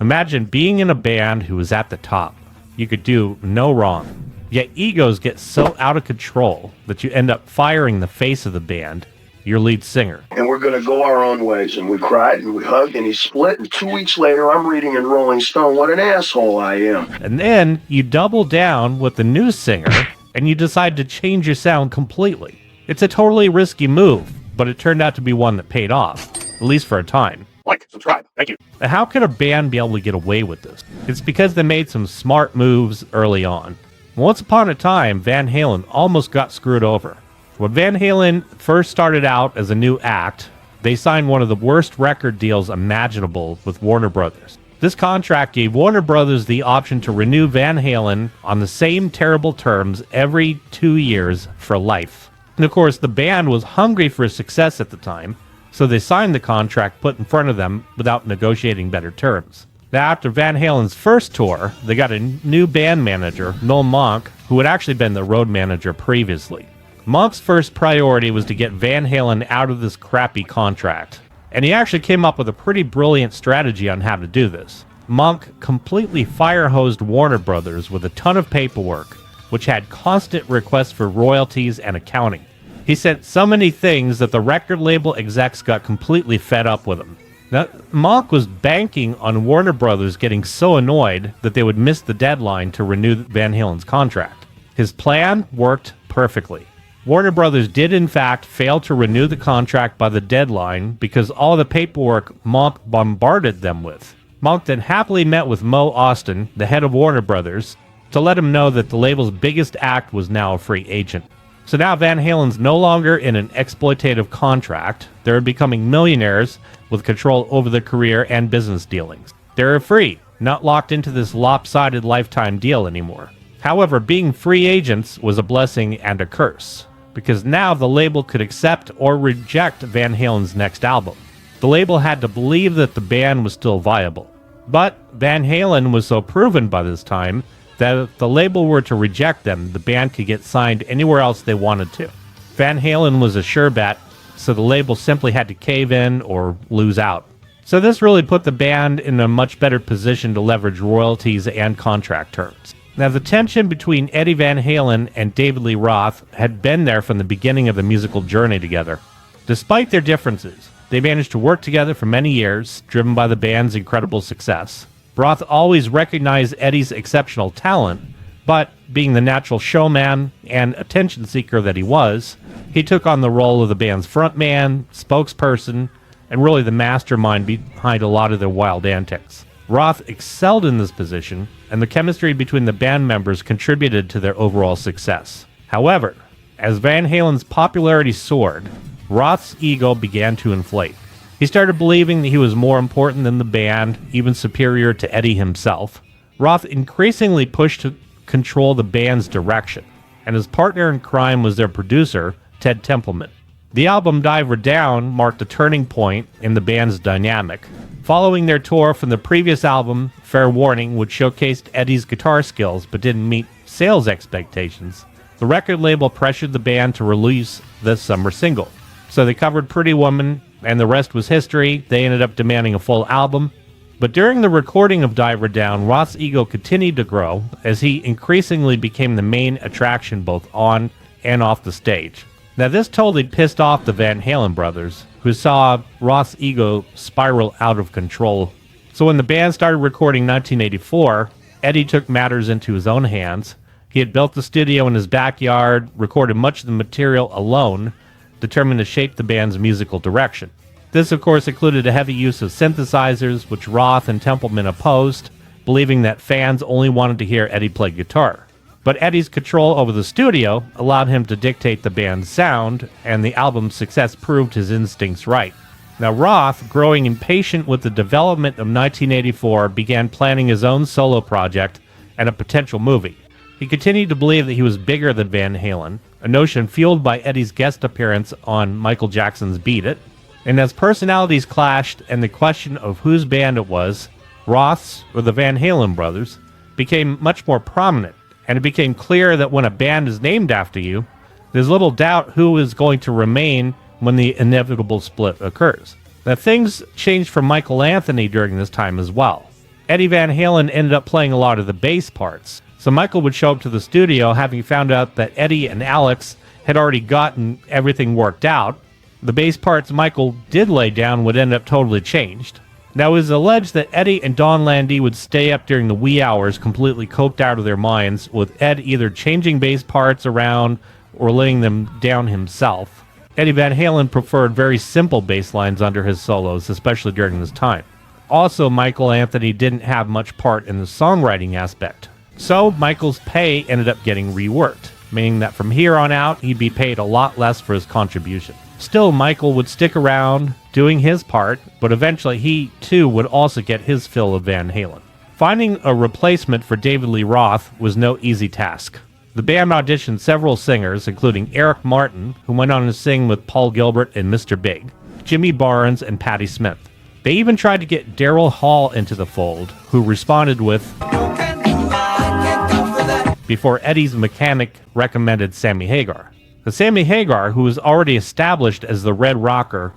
Imagine being in a band who was at the top. You could do no wrong. Yet egos get so out of control that you end up firing the face of the band, your lead singer. And we're going to go our own ways. And we cried and we hugged and he split. And 2 weeks later, I'm reading in Rolling Stone what an asshole I am. And then you double down with the new singer and you decide to change your sound completely. It's a totally risky move, but it turned out to be one that paid off, at least for a time. Like, subscribe, thank you. How can a band be able to get away with this? It's because they made some smart moves early on. Once upon a time, Van Halen almost got screwed over. When Van Halen first started out as a new act, they signed one of the worst record deals imaginable with Warner Brothers. This contract gave Warner Brothers the option to renew Van Halen on the same terrible terms every 2 years for life. And of course, the band was hungry for success at the time, so they signed the contract put in front of them without negotiating better terms. Now, after Van Halen's first tour, they got a new band manager, Noel Monk, who had actually been the road manager previously. Monk's first priority was to get Van Halen out of this crappy contract, and he actually came up with a pretty brilliant strategy on how to do this. Monk completely fire-hosed Warner Brothers with a ton of paperwork, which had constant requests for royalties and accounting. He sent so many things that the record label execs got completely fed up with him. Now, Monk was banking on Warner Brothers getting so annoyed that they would miss the deadline to renew Van Halen's contract. His plan worked perfectly. Warner Brothers did in fact fail to renew the contract by the deadline because all the paperwork Monk bombarded them with. Monk then happily met with Mo Austin, the head of Warner Brothers, to let him know that the label's biggest act was now a free agent. So now Van Halen's no longer in an exploitative contract. They're becoming millionaires with control over their career and business dealings. They're free, not locked into this lopsided lifetime deal anymore. However, being free agents was a blessing and a curse, because now the label could accept or reject Van Halen's next album. The label had to believe that the band was still viable. But Van Halen was so proven by this time that if the label were to reject them, the band could get signed anywhere else they wanted to. Van Halen was a sure bet, so the label simply had to cave in or lose out. So this really put the band in a much better position to leverage royalties and contract terms. Now, the tension between Eddie Van Halen and David Lee Roth had been there from the beginning of the musical journey together. Despite their differences, they managed to work together for many years, driven by the band's incredible success. Roth always recognized Eddie's exceptional talent, but being the natural showman and attention seeker that he was, he took on the role of the band's frontman, spokesperson, and really the mastermind behind a lot of their wild antics. Roth excelled in this position, and the chemistry between the band members contributed to their overall success. However, as Van Halen's popularity soared, Roth's ego began to inflate. He started believing that he was more important than the band, even superior to Eddie himself. Roth increasingly pushed to control the band's direction, and his partner in crime was their producer, Ted Templeman. The album Diver Down marked a turning point in the band's dynamic. Following their tour from the previous album, Fair Warning, which showcased Eddie's guitar skills but didn't meet sales expectations, the record label pressured the band to release the summer single. So they covered Pretty Woman, and the rest was history. They ended up demanding a full album. But during the recording of Diver Down, Roth's ego continued to grow as he increasingly became the main attraction both on and off the stage. Now, this totally pissed off the Van Halen brothers, who saw Roth's ego spiral out of control. So when the band started recording 1984, Eddie took matters into his own hands. He had built the studio in his backyard, recorded much of the material alone, determined to shape the band's musical direction. This, of course, included a heavy use of synthesizers, which Roth and Templeman opposed, believing that fans only wanted to hear Eddie play guitar. But Eddie's control over the studio allowed him to dictate the band's sound, and the album's success proved his instincts right. Now, Roth, growing impatient with the development of 1984, began planning his own solo project and a potential movie. He continued to believe that he was bigger than Van Halen, a notion fueled by Eddie's guest appearance on Michael Jackson's Beat It. And as personalities clashed and the question of whose band it was, Roth's or the Van Halen brothers, became much more prominent. And it became clear that when a band is named after you, there's little doubt who is going to remain when the inevitable split occurs. Now, things changed for Michael Anthony during this time as well. Eddie Van Halen ended up playing a lot of the bass parts. So Michael would show up to the studio having found out that Eddie and Alex had already gotten everything worked out. The bass parts Michael did lay down would end up totally changed. Now, it was alleged that Eddie and Don Landee would stay up during the wee hours completely coked out of their minds, with Ed either changing bass parts around or laying them down himself. Eddie Van Halen preferred very simple bass lines under his solos, especially during this time. Also, Michael Anthony didn't have much part in the songwriting aspect. So, Michael's pay ended up getting reworked, meaning that from here on out, he'd be paid a lot less for his contribution. Still, Michael would stick around doing his part, but eventually he, too, would also get his fill of Van Halen. Finding a replacement for David Lee Roth was no easy task. The band auditioned several singers, including Eric Martin, who went on to sing with Paul Gilbert and Mr. Big, Jimmy Barnes, and Patti Smith. They even tried to get Daryl Hall into the fold, who responded with, before Eddie's mechanic recommended Sammy Hagar. The Sammy Hagar, who was already established as the Red Rocker,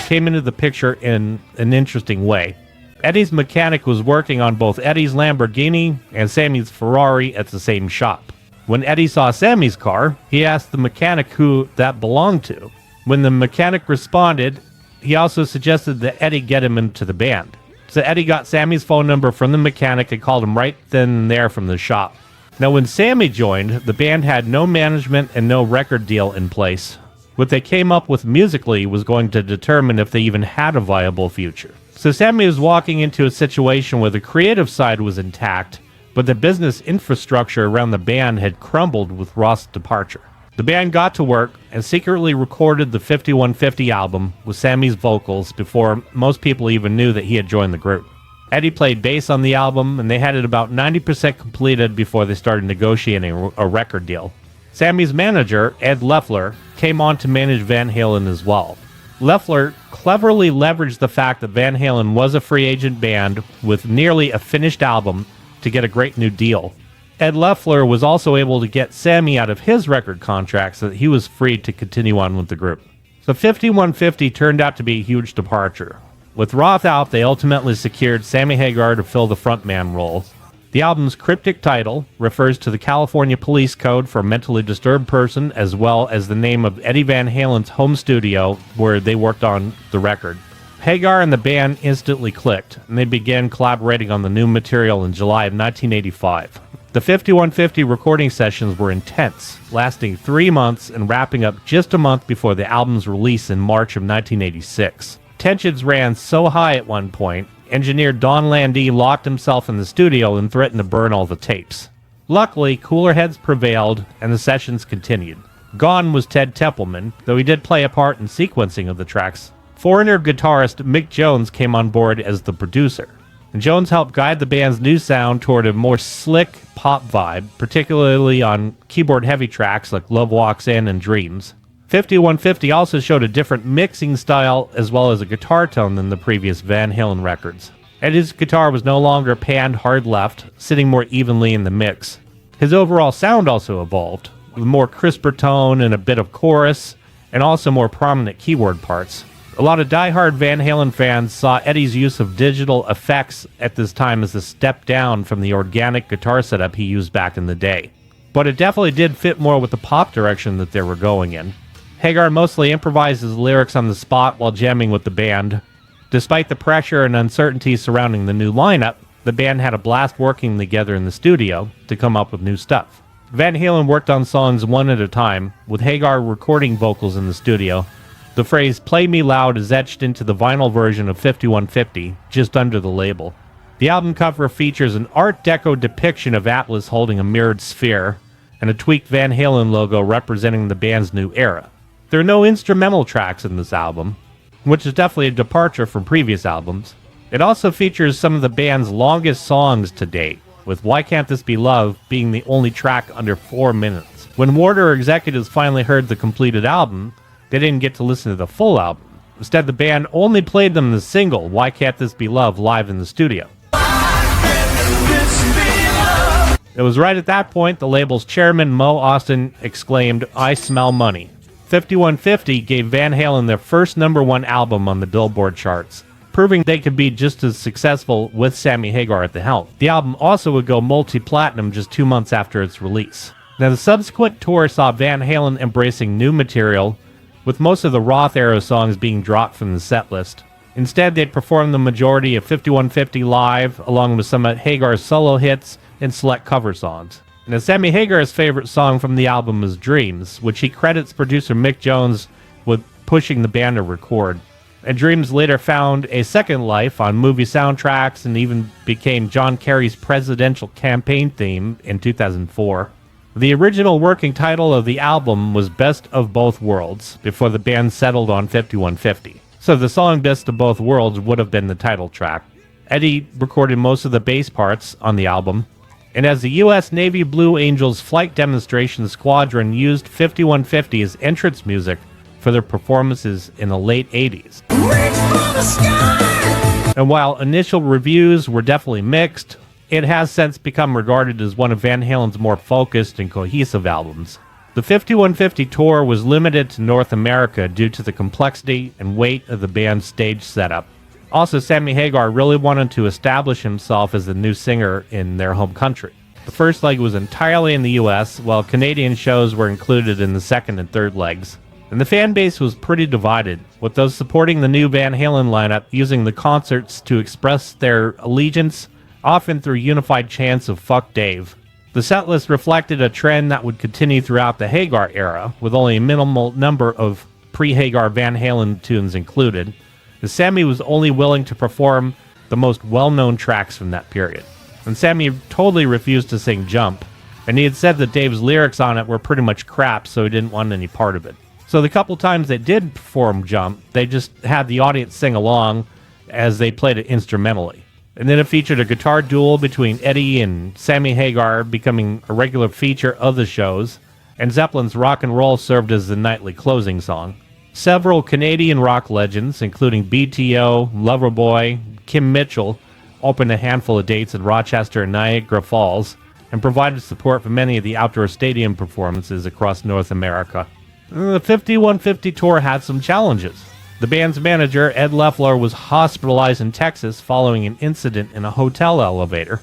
came into the picture in an interesting way. Eddie's mechanic was working on both Eddie's Lamborghini and Sammy's Ferrari at the same shop. When Eddie saw Sammy's car, he asked the mechanic who that belonged to. When the mechanic responded, he also suggested that Eddie get him into the band. So Eddie got Sammy's phone number from the mechanic and called him right then and there from the shop. Now, when Sammy joined, the band had no management and no record deal in place. What they came up with musically was going to determine if they even had a viable future. So Sammy was walking into a situation where the creative side was intact, but the business infrastructure around the band had crumbled with Roth's departure. The band got to work and secretly recorded the 5150 album with Sammy's vocals before most people even knew that he had joined the group. Eddie played bass on the album, and they had it about 90% completed before they started negotiating a record deal. Sammy's manager, Ed Loeffler, came on to manage Van Halen as well. Loeffler cleverly leveraged the fact that Van Halen was a free agent band with nearly a finished album to get a great new deal. Ed Loeffler was also able to get Sammy out of his record contract so that he was free to continue on with the group. So 5150 turned out to be a huge departure. With Roth out, they ultimately secured Sammy Hagar to fill the frontman role. The album's cryptic title refers to the California Police Code for a mentally disturbed person, as well as the name of Eddie Van Halen's home studio where they worked on the record. Hagar and the band instantly clicked, and they began collaborating on the new material in July of 1985. The 5150 recording sessions were intense, lasting 3 months and wrapping up just a month before the album's release in March of 1986. Tensions ran so high at one point, engineer Don Landee locked himself in the studio and threatened to burn all the tapes. Luckily, cooler heads prevailed, and the sessions continued. Gone was Ted Templeman, though he did play a part in sequencing of the tracks. Foreigner guitarist Mick Jones came on board as the producer, and Jones helped guide the band's new sound toward a more slick pop vibe, particularly on keyboard-heavy tracks like Love Walks In and Dreams. 5150 also showed a different mixing style as well as a guitar tone than the previous Van Halen records. Eddie's guitar was no longer panned hard left, sitting more evenly in the mix. His overall sound also evolved, with more crisper tone and a bit of chorus, and also more prominent keyboard parts. A lot of die-hard Van Halen fans saw Eddie's use of digital effects at this time as a step down from the organic guitar setup he used back in the day. But it definitely did fit more with the pop direction that they were going in. Hagar mostly improvised his lyrics on the spot while jamming with the band. Despite the pressure and uncertainty surrounding the new lineup, the band had a blast working together in the studio to come up with new stuff. Van Halen worked on songs one at a time, with Hagar recording vocals in the studio. The phrase "Play Me Loud" is etched into the vinyl version of 5150, just under the label. The album cover features an Art Deco depiction of Atlas holding a mirrored sphere, and a tweaked Van Halen logo representing the band's new era. There are no instrumental tracks in this album, which is definitely a departure from previous albums. It also features some of the band's longest songs to date, with Why Can't This Be Love being the only track under 4 minutes. When Warner executives finally heard the completed album, they didn't get to listen to the full album. Instead, the band only played them the single, Why Can't This Be Love, live in the studio. It was right at that point the label's chairman, Mo Austin, exclaimed, "I smell money." 5150 gave Van Halen their first #1 album on the Billboard charts, proving they could be just as successful with Sammy Hagar at the helm. The album also would go multi-platinum just 2 months after its release. Now, the subsequent tour saw Van Halen embracing new material, with most of the Roth-era songs being dropped from the set list. Instead, they'd perform the majority of 5150 live, along with some of Hagar's solo hits and select cover songs. Now, Sammy Hagar's favorite song from the album is Dreams, which he credits producer Mick Jones with pushing the band to record. And Dreams later found a second life on movie soundtracks and even became John Kerry's presidential campaign theme in 2004. The original working title of the album was Best of Both Worlds, before the band settled on 5150. So the song Best of Both Worlds would have been the title track. Eddie recorded most of the bass parts on the album, and as the U.S. Navy Blue Angels Flight Demonstration Squadron used 5150 as entrance music for their performances in the late 80s. And while initial reviews were definitely mixed, it has since become regarded as one of Van Halen's more focused and cohesive albums. The 5150 tour was limited to North America due to the complexity and weight of the band's stage setup. Also, Sammy Hagar really wanted to establish himself as the new singer in their home country. The first leg was entirely in the US, while Canadian shows were included in the second and third legs. And the fan base was pretty divided, with those supporting the new Van Halen lineup using the concerts to express their allegiance, often through unified chants of "Fuck Dave." The setlist reflected a trend that would continue throughout the Hagar era, with only a minimal number of pre-Hagar Van Halen tunes included, as Sammy was only willing to perform the most well-known tracks from that period. And Sammy totally refused to sing Jump, and he had said that Dave's lyrics on it were pretty much crap, so he didn't want any part of it. So the couple times they did perform Jump, they just had the audience sing along as they played it instrumentally. And then it featured a guitar duel between Eddie and Sammy Hagar, becoming a regular feature of the shows, and Zeppelin's Rock and Roll served as the nightly closing song. Several Canadian rock legends, including BTO, Loverboy, Kim Mitchell, opened a handful of dates in Rochester and Niagara Falls, and provided support for many of the outdoor stadium performances across North America. The 5150 tour had some challenges. The band's manager, Ed Loeffler, was hospitalized in Texas following an incident in a hotel elevator.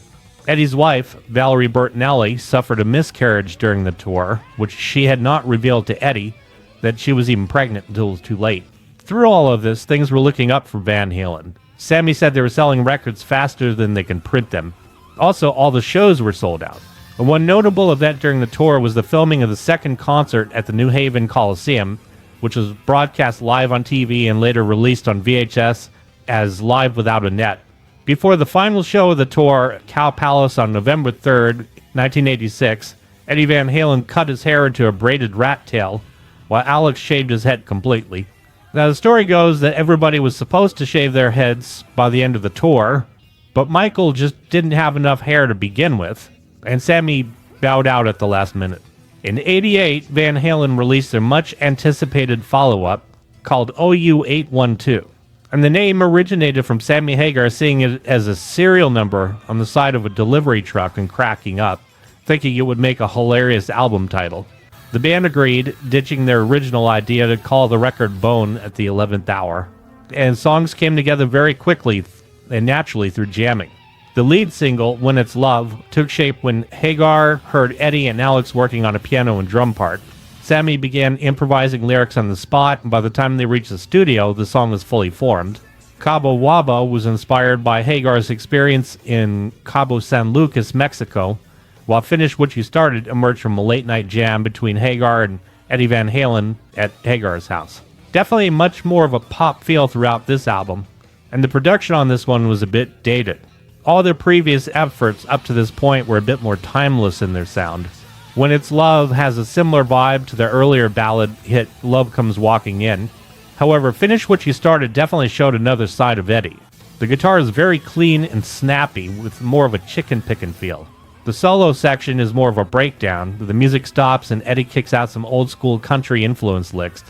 Eddie's wife, Valerie Bertinelli, suffered a miscarriage during the tour, which she had not revealed to Eddie that she was even pregnant until it was too late. Through all of this, things were looking up for Van Halen. Sammy said they were selling records faster than they can print them. Also, all the shows were sold out. And one notable event during the tour was the filming of the second concert at the New Haven Coliseum, which was broadcast live on TV and later released on VHS as Live Without a Net. Before the final show of the tour at Cow Palace on November 3rd, 1986, Eddie Van Halen cut his hair into a braided rat tail, while Alex shaved his head completely. Now, the story goes that everybody was supposed to shave their heads by the end of the tour, but Michael just didn't have enough hair to begin with, and Sammy bowed out at the last minute. In '88, Van Halen released their much-anticipated follow-up called OU812, and the name originated from Sammy Hagar seeing it as a serial number on the side of a delivery truck and cracking up, thinking it would make a hilarious album title. The band agreed, ditching their original idea to call the record Bone at the 11th hour, and songs came together very quickly and naturally through jamming. The lead single, When It's Love, took shape when Hagar heard Eddie and Alex working on a piano and drum part. Sammy began improvising lyrics on the spot, and by the time they reached the studio, the song was fully formed. Cabo Wabo was inspired by Hagar's experience in Cabo San Lucas, Mexico, while Finish What You Started emerged from a late-night jam between Hagar and Eddie Van Halen at Hagar's house. Definitely much more of a pop feel throughout this album, and the production on this one was a bit dated. All their previous efforts up to this point were a bit more timeless in their sound. When It's Love has a similar vibe to their earlier ballad hit Love Comes Walking In. However, Finish What You Started definitely showed another side of Eddie. The guitar is very clean and snappy with more of a chicken pickin' feel. The solo section is more of a breakdown. The music stops and Eddie kicks out some old school country influence licks.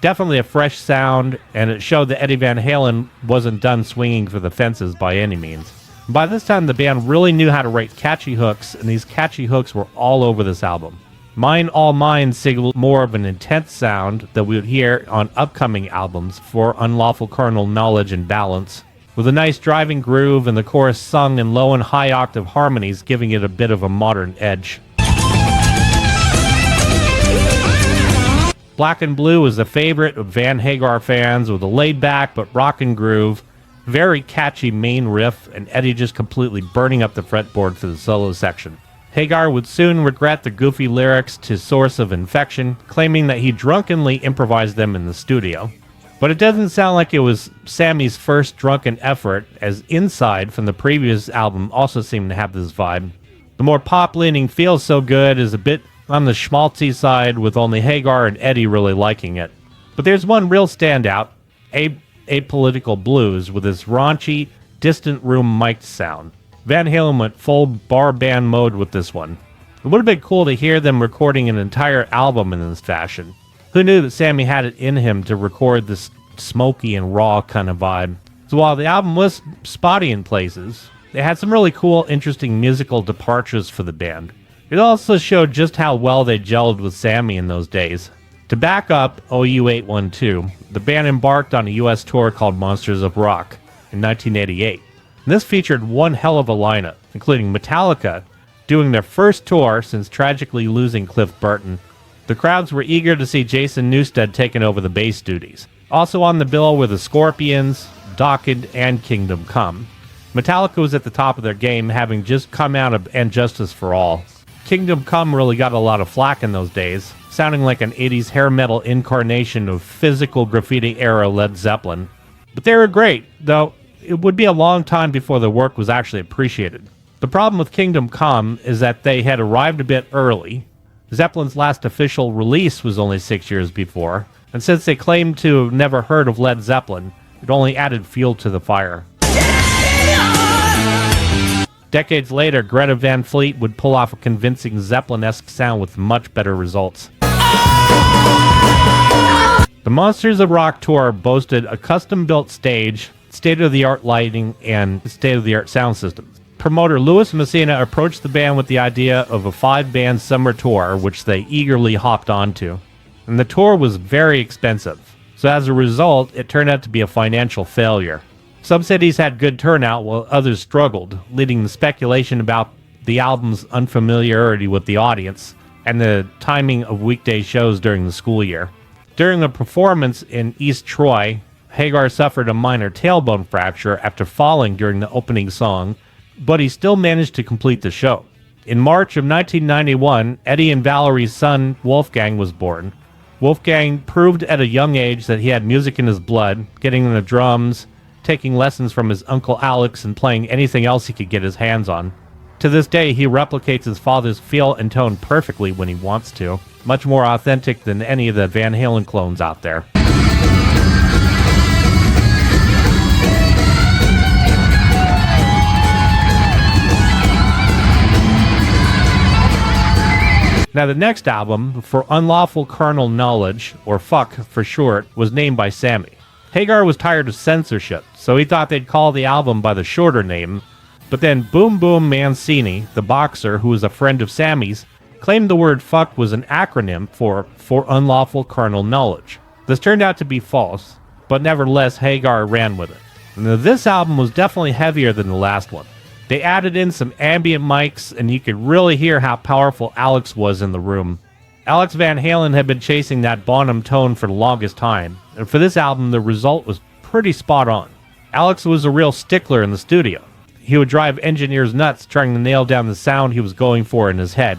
Definitely a fresh sound, and it showed that Eddie Van Halen wasn't done swinging for the fences by any means. By this time, the band really knew how to write catchy hooks, and these catchy hooks were all over this album. Mine All Mine signaled more of an intense sound that we would hear on upcoming albums for Unlawful Carnal Knowledge and Balance, with a nice driving groove and the chorus sung in low and high octave harmonies, giving it a bit of a modern edge. Black and Blue is a favorite of Van Hagar fans, with a laid-back but rockin' groove, very catchy main riff, and Eddie just completely burning up the fretboard for the solo section. Hagar would soon regret the goofy lyrics to Source of Infection, claiming that he drunkenly improvised them in the studio. But it doesn't sound like it was Sammy's first drunken effort, as Inside from the previous album also seemed to have this vibe. The more pop-leaning Feels So Good is a bit on the schmaltzy side, with only Hagar and Eddie really liking it. But there's one real standout, Apolitical Blues, with its raunchy, distant room mic'd sound. Van Halen went full bar band mode with this one. It would have been cool to hear them recording an entire album in this fashion. Who knew that Sammy had it in him to record this smoky and raw kind of vibe? So while the album was spotty in places, they had some really cool, interesting musical departures for the band. It also showed just how well they gelled with Sammy in those days. To back up OU812, the band embarked on a US tour called Monsters of Rock in 1988. And this featured one hell of a lineup, including Metallica, doing their first tour since tragically losing Cliff Burton. The crowds were eager to see Jason Newsted taking over the bass duties. Also on the bill were the Scorpions, Docked, and Kingdom Come. Metallica was at the top of their game, having just come out of And Justice for All. Kingdom Come really got a lot of flack in those days, sounding like an 80s hair metal incarnation of physical graffiti-era Led Zeppelin. But they were great, though it would be a long time before their work was actually appreciated. The problem with Kingdom Come is that they had arrived a bit early. Zeppelin's last official release was only 6 years before, and since they claimed to have never heard of Led Zeppelin, it only added fuel to the fire. Decades later, Greta Van Fleet would pull off a convincing Zeppelin-esque sound with much better results. The Monsters of Rock tour boasted a custom-built stage, state-of-the-art lighting, and state-of-the-art sound systems. Promoter Louis Messina approached the band with the idea of a 5-band summer tour, which they eagerly hopped onto. And the tour was very expensive, so as a result, it turned out to be a financial failure. Some cities had good turnout while others struggled, leading to speculation about the album's unfamiliarity with the audience and the timing of weekday shows during the school year. During a performance in East Troy, Hagar suffered a minor tailbone fracture after falling during the opening song, but he still managed to complete the show. In March of 1991, Eddie and Valerie's son, Wolfgang, was born. Wolfgang proved at a young age that he had music in his blood, getting on the drums, taking lessons from his uncle Alex, and playing anything else he could get his hands on. To this day, he replicates his father's feel and tone perfectly when he wants to, much more authentic than any of the Van Halen clones out there. Now, the next album, for Unlawful Carnal Knowledge, or FUCK for short, was named by Sammy. Hagar was tired of censorship, so he thought they'd call the album by the shorter name, but then Boom Boom Mancini, the boxer who was a friend of Sammy's, claimed the word fuck was an acronym for Unlawful Carnal Knowledge. This turned out to be false, but nevertheless Hagar ran with it. Now, this album was definitely heavier than the last one. They added in some ambient mics, and you could really hear how powerful Alex was in the room. Alex Van Halen had been chasing that Bonham tone for the longest time, and for this album the result was pretty spot on. Alex was a real stickler in the studio. He would drive engineers nuts trying to nail down the sound he was going for in his head,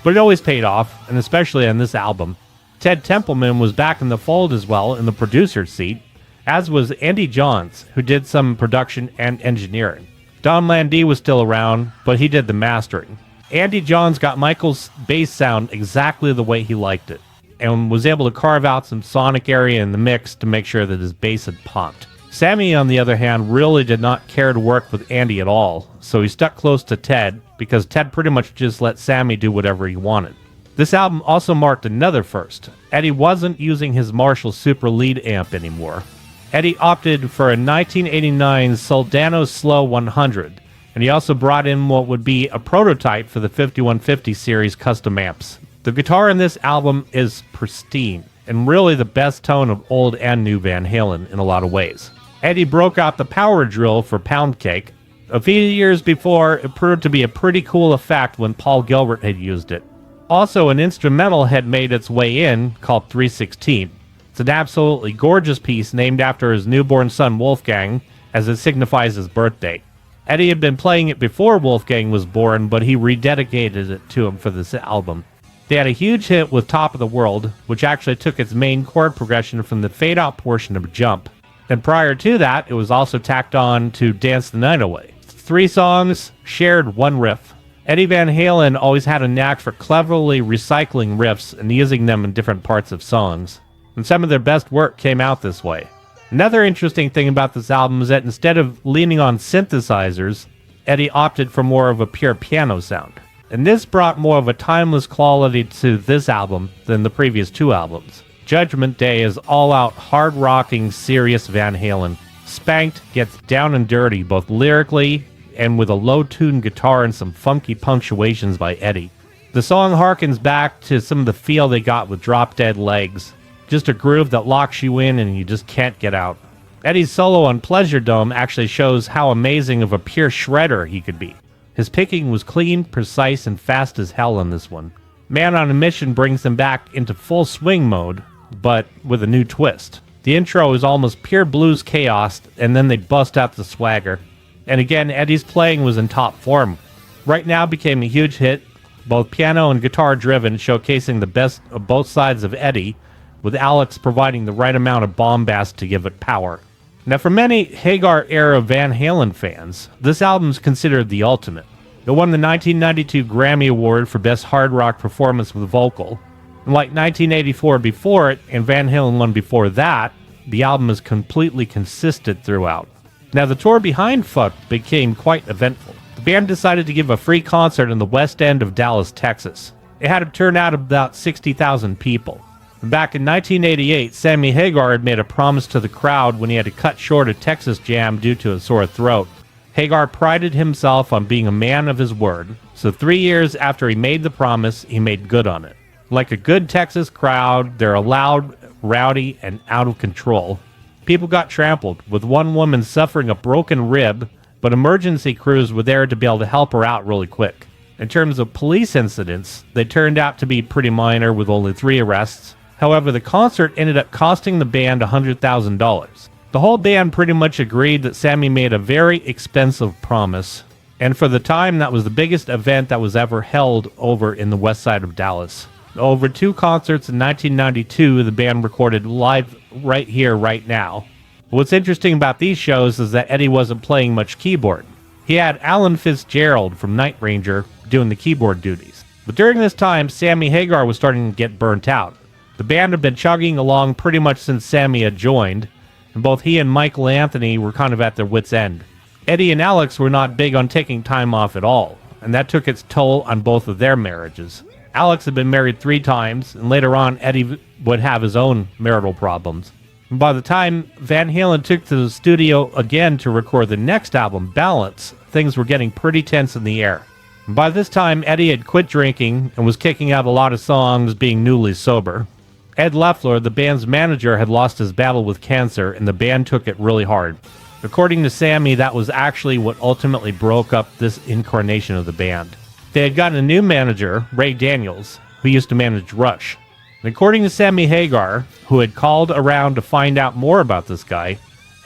but it always paid off, and especially on this album. Ted Templeman was back in the fold as well in the producer's seat, as was Andy Johns, who did some production and engineering. Don Landee was still around, but he did the mastering. Andy Johns got Michael's bass sound exactly the way he liked it, and was able to carve out some sonic area in the mix to make sure that his bass had popped. Sammy, on the other hand, really did not care to work with Andy at all, so he stuck close to Ted, because Ted pretty much just let Sammy do whatever he wanted. This album also marked another first. Eddie wasn't using his Marshall Super Lead amp anymore. Eddie opted for a 1989 Soldano Slow 100, and he also brought in what would be a prototype for the 5150 series custom amps. The guitar in this album is pristine, and really the best tone of old and new Van Halen in a lot of ways. Eddie broke out the power drill for Pound Cake. A few years before, it proved to be a pretty cool effect when Paul Gilbert had used it. Also, an instrumental had made its way in called 316. It's an absolutely gorgeous piece named after his newborn son Wolfgang, as it signifies his birthday. Eddie had been playing it before Wolfgang was born, but he rededicated it to him for this album. They had a huge hit with Top of the World, which actually took its main chord progression from the fade-out portion of Jump. And prior to that, it was also tacked on to Dance the Night Away. 3 songs shared one riff. Eddie Van Halen always had a knack for cleverly recycling riffs and using them in different parts of songs. And some of their best work came out this way. Another interesting thing about this album is that instead of leaning on synthesizers, Eddie opted for more of a pure piano sound. And this brought more of a timeless quality to this album than the previous 2 albums. Judgment Day is all-out hard-rocking, serious Van Halen. Spanked gets down and dirty, both lyrically and with a low-tuned guitar and some funky punctuations by Eddie. The song harkens back to some of the feel they got with Drop Dead Legs. Just a groove that locks you in and you just can't get out. Eddie's solo on Pleasure Dome actually shows how amazing of a pure shredder he could be. His picking was clean, precise, and fast as hell on this one. Man on a Mission brings them back into full swing mode, but with a new twist. The intro is almost pure blues chaos, and then they bust out the swagger. And again, Eddie's playing was in top form. Right Now became a huge hit, both piano and guitar driven, showcasing the best of both sides of Eddie, with Alex providing the right amount of bombast to give it power. Now, for many Hagar-era Van Halen fans, this album is considered the ultimate. It won the 1992 Grammy Award for Best Hard Rock Performance with Vocal. And like 1984 before it, and Van Halen one before that, the album is completely consistent throughout. Now, the tour behind Fucked became quite eventful. The band decided to give a free concert in the west end of Dallas, Texas. It had a turnout of about 60,000 people. Back in 1988, Sammy Hagar had made a promise to the crowd when he had to cut short a Texas jam due to a sore throat. Hagar prided himself on being a man of his word, so 3 years after he made the promise, he made good on it. Like a good Texas crowd, they're loud, rowdy, and out of control. People got trampled, with one woman suffering a broken rib, but emergency crews were there to be able to help her out really quick. In terms of police incidents, they turned out to be pretty minor with only 3 arrests. However, the concert ended up costing the band $100,000. The whole band pretty much agreed that Sammy made a very expensive promise, and for the time that was the biggest event that was ever held over in the west side of Dallas. Over 2 concerts in 1992, the band recorded Live Right Here, Right Now. What's interesting about these shows is that Eddie wasn't playing much keyboard. He had Alan Fitzgerald from Night Ranger doing the keyboard duties. But during this time, Sammy Hagar was starting to get burnt out. The band had been chugging along pretty much since Sammy had joined, and both he and Michael Anthony were kind of at their wits' end. Eddie and Alex were not big on taking time off at all, and that took its toll on both of their marriages. Alex had been married 3 times, and later on Eddie would have his own marital problems. And by the time Van Halen took to the studio again to record the next album, Balance, things were getting pretty tense in the air. And by this time, Eddie had quit drinking and was kicking out a lot of songs being newly sober. Ed Loeffler, the band's manager, had lost his battle with cancer, and the band took it really hard. According to Sammy, that was actually what ultimately broke up this incarnation of the band. They had gotten a new manager, Ray Daniels, who used to manage Rush. And according to Sammy Hagar, who had called around to find out more about this guy,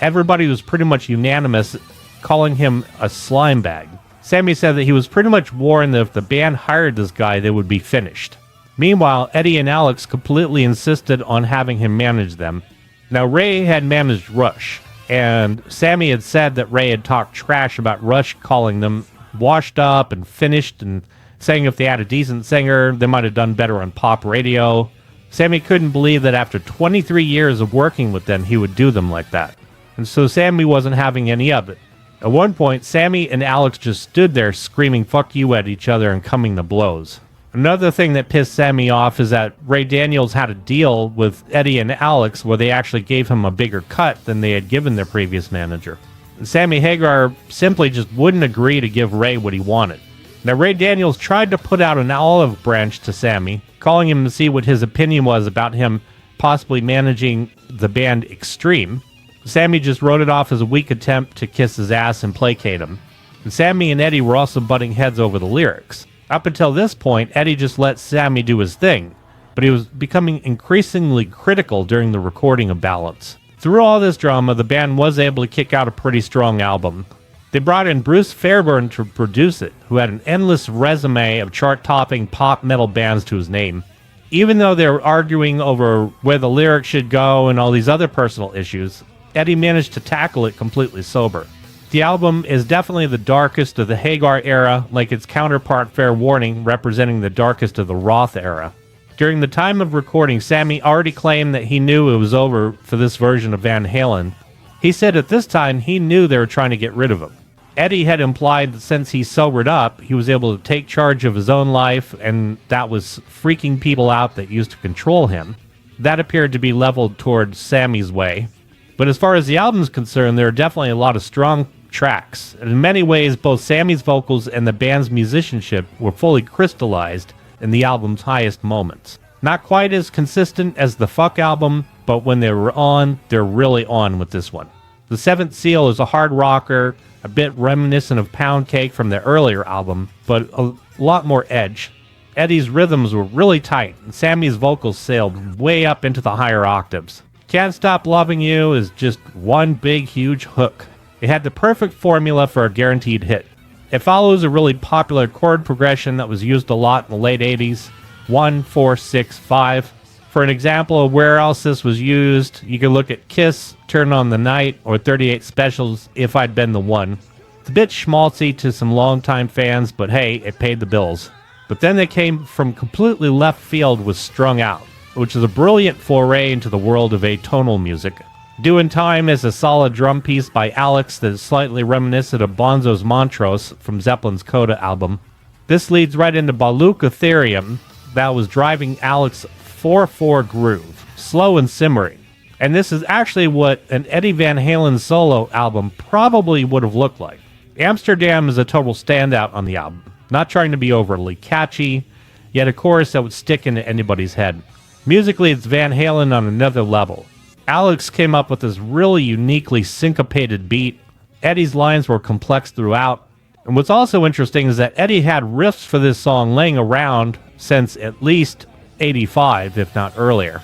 everybody was pretty much unanimous calling him a slime bag. Sammy said that he was pretty much warned that if the band hired this guy, they would be finished. Meanwhile, Eddie and Alex completely insisted on having him manage them. Now, Ray had managed Rush, and Sammy had said that Ray had talked trash about Rush, calling them washed up and finished, and saying if they had a decent singer, they might have done better on pop radio. Sammy couldn't believe that after 23 years of working with them, he would do them like that. And so Sammy wasn't having any of it. At one point, Sammy and Alex just stood there screaming "fuck you" at each other and coming to blows. Another thing that pissed Sammy off is that Ray Daniels had a deal with Eddie and Alex where they actually gave him a bigger cut than they had given their previous manager. And Sammy Hagar simply just wouldn't agree to give Ray what he wanted. Now, Ray Daniels tried to put out an olive branch to Sammy, calling him to see what his opinion was about him possibly managing the band Extreme. Sammy just wrote it off as a weak attempt to kiss his ass and placate him. And Sammy and Eddie were also butting heads over the lyrics. Up until this point, Eddie just let Sammy do his thing, but he was becoming increasingly critical during the recording of Balance. Through all this drama, the band was able to kick out a pretty strong album. They brought in Bruce Fairbairn to produce it, who had an endless resume of chart-topping pop metal bands to his name. Even though they were arguing over where the lyrics should go and all these other personal issues, Eddie managed to tackle it completely sober. The album is definitely the darkest of the Hagar era, like its counterpart Fair Warning representing the darkest of the Roth era. During the time of recording, Sammy already claimed that he knew it was over for this version of Van Halen. He said at this time he knew they were trying to get rid of him. Eddie had implied that since he sobered up, he was able to take charge of his own life, and that was freaking people out that used to control him. That appeared to be leveled towards Sammy's way. But as far as the album's concerned, there are definitely a lot of strong tracks. In many ways, both Sammy's vocals and the band's musicianship were fully crystallized in the album's highest moments. Not quite as consistent as the Fuck album, but when they were on, they're really on with this one. The Seventh Seal is a hard rocker, a bit reminiscent of Pound Cake from their earlier album, but a lot more edge. Eddie's rhythms were really tight, and Sammy's vocals sailed way up into the higher octaves. Can't Stop Loving You is just one big, huge hook. It had the perfect formula for a guaranteed hit. It follows a really popular chord progression that was used a lot in the late 80s, 1, 4, 6, 5. For an example of where else this was used, you can look at Kiss, Turn on the Night, or 38 Specials, If I'd Been the One. It's a bit schmaltzy to some longtime fans, but hey, it paid the bills. But then they came from completely left field with Strung Out, which is a brilliant foray into the world of atonal music. Due in Time is a solid drum piece by Alex that is slightly reminiscent of Bonzo's Montrose from Zeppelin's Coda album. This leads right into Baluch Ethereum that was driving Alex's 4/4 groove, slow and simmering. And this is actually what an Eddie Van Halen solo album probably would have looked like. Amsterdam is a total standout on the album, not trying to be overly catchy, yet a chorus that would stick into anybody's head. Musically, it's Van Halen on another level. Alex came up with this really uniquely syncopated beat. Eddie's lines were complex throughout. And what's also interesting is that Eddie had riffs for this song laying around since at least 85, if not earlier.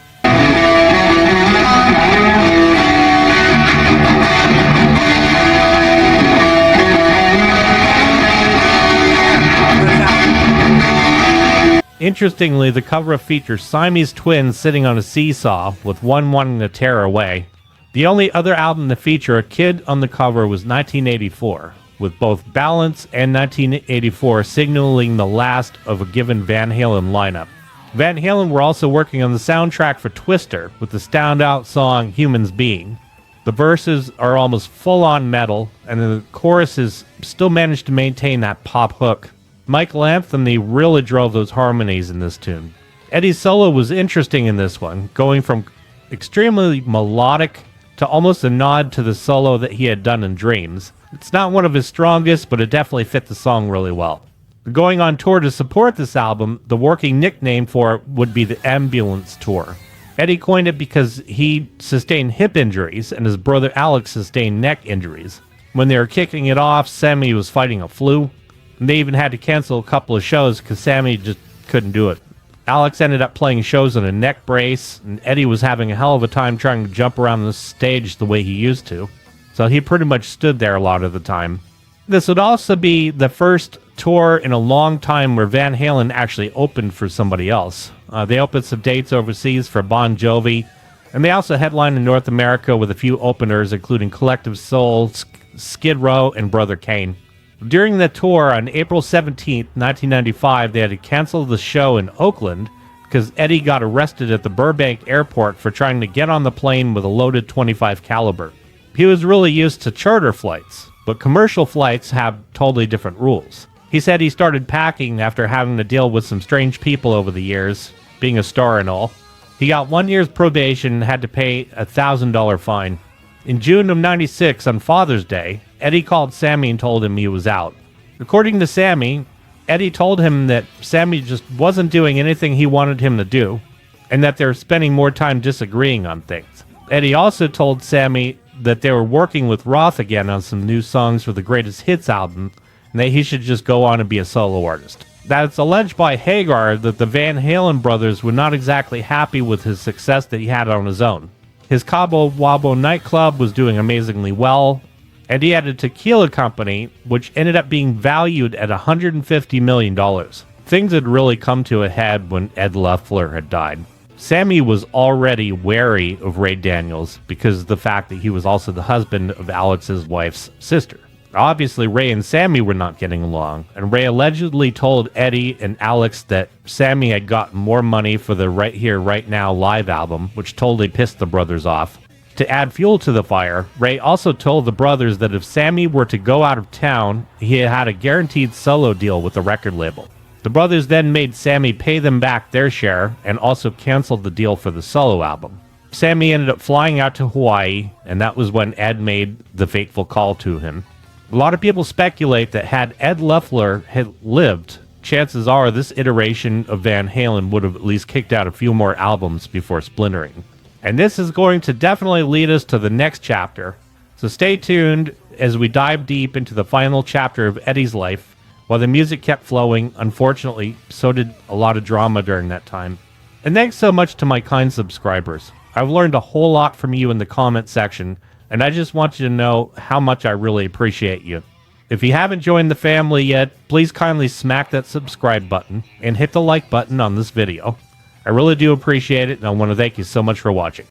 Interestingly, the cover features Siamese twins sitting on a seesaw, with one wanting to tear her away. The only other album to feature a kid on the cover was 1984, with both Balance and 1984 signaling the last of a given Van Halen lineup. Van Halen were also working on the soundtrack for Twister, with the standout song Humans Being. The verses are almost full-on metal, and the choruses still manage to maintain that pop hook. Michael Anthony really drove those harmonies in this tune. Eddie's solo was interesting in this one, going from extremely melodic to almost a nod to the solo that he had done in Dreams. It's not one of his strongest, but it definitely fit the song really well. Going on tour to support this album, the working nickname for it would be the Ambulance Tour. Eddie coined it because he sustained hip injuries and his brother Alex sustained neck injuries. When they were kicking it off, Sammy was fighting a flu. And they even had to cancel a couple of shows because Sammy just couldn't do it. Alex ended up playing shows on a neck brace, and Eddie was having a hell of a time trying to jump around the stage the way he used to. So he pretty much stood there a lot of the time. This would also be the first tour in a long time where Van Halen actually opened for somebody else. They opened some dates overseas for Bon Jovi, and they also headlined in North America with a few openers, including Collective Soul, Skid Row, and Brother Kane. During the tour on April 17, 1995, they had to cancel the show in Oakland because Eddie got arrested at the Burbank airport for trying to get on the plane with a loaded .25 caliber. He was really used to charter flights, but commercial flights have totally different rules. He said he started packing after having to deal with some strange people over the years, being a star and all. He got 1 year's probation and had to pay a $1,000 fine. In June of '96, on Father's Day, Eddie called Sammy and told him he was out. According to Sammy, Eddie told him that Sammy just wasn't doing anything he wanted him to do, and that they're spending more time disagreeing on things. Eddie also told Sammy that they were working with Roth again on some new songs for the Greatest Hits album, and that he should just go on and be a solo artist. That it's alleged by Hagar that the Van Halen brothers were not exactly happy with his success that he had on his own. His Cabo Wabo nightclub was doing amazingly well, and he had a tequila company which ended up being valued at $150 million. Things had really come to a head when Ed Loeffler had died. Sammy was already wary of Ray Daniels because of the fact that he was also the husband of Alex's wife's sister. Obviously, Ray and Sammy were not getting along, and Ray allegedly told Eddie and Alex that Sammy had gotten more money for the Right Here, Right Now live album, which totally pissed the brothers off. To add fuel to the fire, Ray also told the brothers that if Sammy were to go out of town, he had a guaranteed solo deal with the record label. The brothers then made Sammy pay them back their share and also canceled the deal for the solo album. Sammy ended up flying out to Hawaii, and that was when Ed made the fateful call to him. A lot of people speculate that had Ed Loeffler had lived, chances are this iteration of Van Halen would have at least kicked out a few more albums before splintering. And this is going to definitely lead us to the next chapter, so stay tuned as we dive deep into the final chapter of Eddie's life. While the music kept flowing, unfortunately, so did a lot of drama during that time. And thanks so much to my kind subscribers. I've learned a whole lot from you in the comment section, and I just want you to know how much I really appreciate you. If you haven't joined the family yet, please kindly smack that subscribe button and hit the like button on this video. I really do appreciate it, and I want to thank you so much for watching.